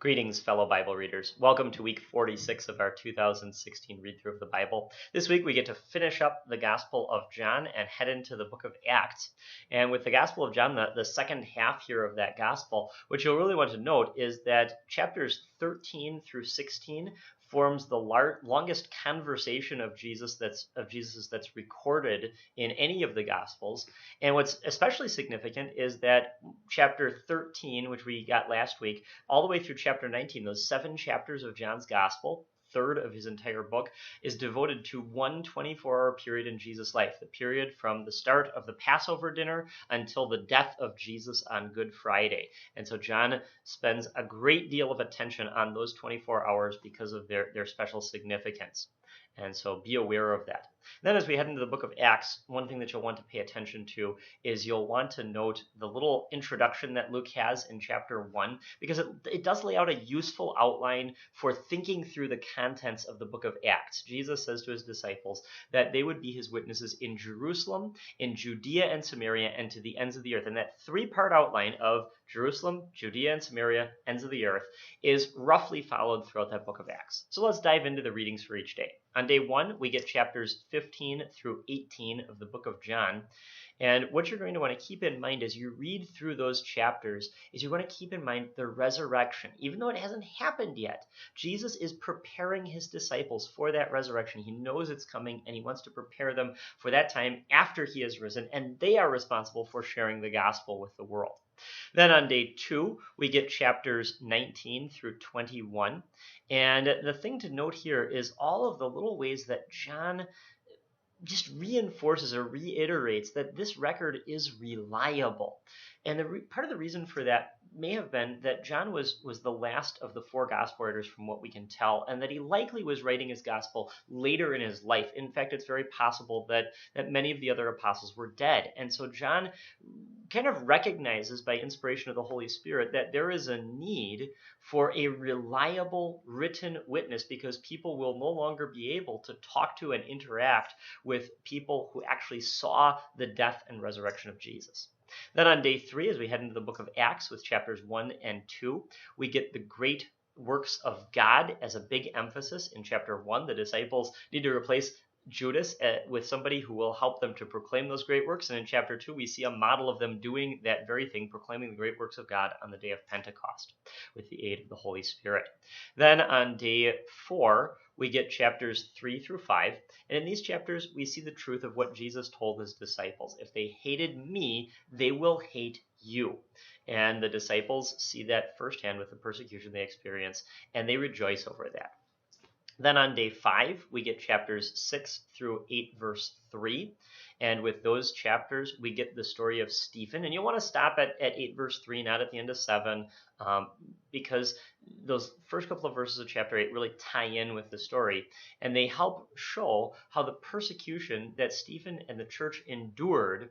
Greetings, fellow Bible readers. Welcome to week 46 of our 2016 read through of the Bible. This week we get to finish up the Gospel of John and head into the book of Acts. And with the Gospel of John, the second half here of that Gospel, what you'll really want to note is that chapters 13 through 16 forms the longest conversation of Jesus that's recorded in any of the Gospels. And what's especially significant is that chapter 13, which we got last week, all the way through chapter 19, those 7 chapters of John's Gospel, third of his entire book, is devoted to one 24-hour period in Jesus' life, the period from the start of the Passover dinner until the death of Jesus on Good Friday. And so John spends a great deal of attention on those 24 hours because of their special significance. And so be aware of that. Then as we head into the book of Acts, one thing that you'll want to pay attention to is you'll want to note the little introduction that Luke has in chapter 1, because it does lay out a useful outline for thinking through the contents of the book of Acts. Jesus says to his disciples that they would be his witnesses in Jerusalem, in Judea and Samaria, and to the ends of the earth. And that 3-part outline of Jerusalem, Judea, and Samaria, ends of the earth, is roughly followed throughout that book of Acts. So let's dive into the readings for each day. On day 1, we get chapters 15 through 18 of the book of John. And what you're going to want to keep in mind as you read through those chapters is you want to keep in mind the resurrection. Even though it hasn't happened yet, Jesus is preparing his disciples for that resurrection. He knows it's coming, and he wants to prepare them for that time after he has risen, and they are responsible for sharing the gospel with the world. Then on day 2, we get chapters 19 through 21. And the thing to note here is all of the little ways that John just reinforces or reiterates that this record is reliable. And part of the reason for that may have been that John was the last of the 4 gospel writers from what we can tell, and that he likely was writing his gospel later in his life. In fact, it's very possible that many of the other apostles were dead. And so John kind of recognizes by inspiration of the Holy Spirit that there is a need for a reliable written witness, because people will no longer be able to talk to and interact with people who actually saw the death and resurrection of Jesus. Then on day 3, as we head into the book of Acts with chapters 1 and 2, we get the great works of God as a big emphasis. In chapter 1, the disciples need to replace Judas with somebody who will help them to proclaim those great works. And in chapter 2, we see a model of them doing that very thing, proclaiming the great works of God on the day of Pentecost with the aid of the Holy Spirit. Then on day 4, we get chapters 3 through 5. And in these chapters, we see the truth of what Jesus told his disciples. If they hated me, they will hate you. And the disciples see that firsthand with the persecution they experience, and they rejoice over that. Then on day 5, we get chapters 6 through 8, verse 3. And with those chapters, we get the story of Stephen. And you'll want to stop at 8, verse 3, not at the end of 7, because those first couple of verses of chapter 8 really tie in with the story. And they help show how the persecution that Stephen and the church endured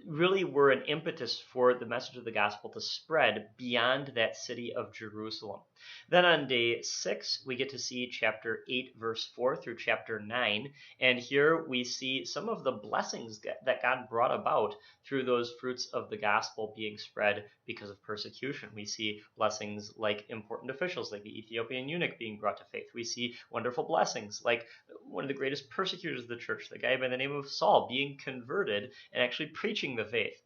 really were an impetus for the message of the gospel to spread beyond that city of Jerusalem. Then on day 6, we get to see chapter 8, verse 4 through chapter 9. And here we see some of the blessings that God brought about through those fruits of the gospel being spread because of persecution. We see blessings like important officials, like the Ethiopian eunuch being brought to faith. We see wonderful blessings like one of the greatest persecutors of the church, the guy by the name of Saul, being converted and actually preaching the faith.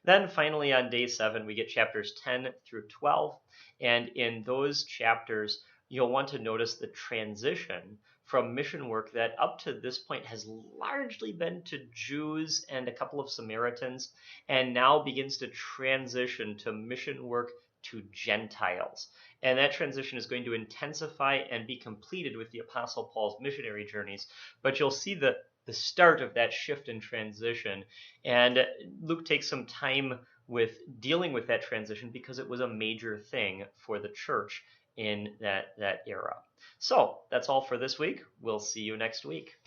Then finally on day 7, we get chapters 10 through 12. And in those chapters, you'll want to notice the transition from mission work that up to this point has largely been to Jews and a couple of Samaritans, and now begins to transition to mission work to Gentiles. And that transition is going to intensify and be completed with the Apostle Paul's missionary journeys. But you'll see the start of that shift and transition. And Luke takes some time with dealing with that transition because it was a major thing for the church in that era. So that's all for this week. We'll see you next week.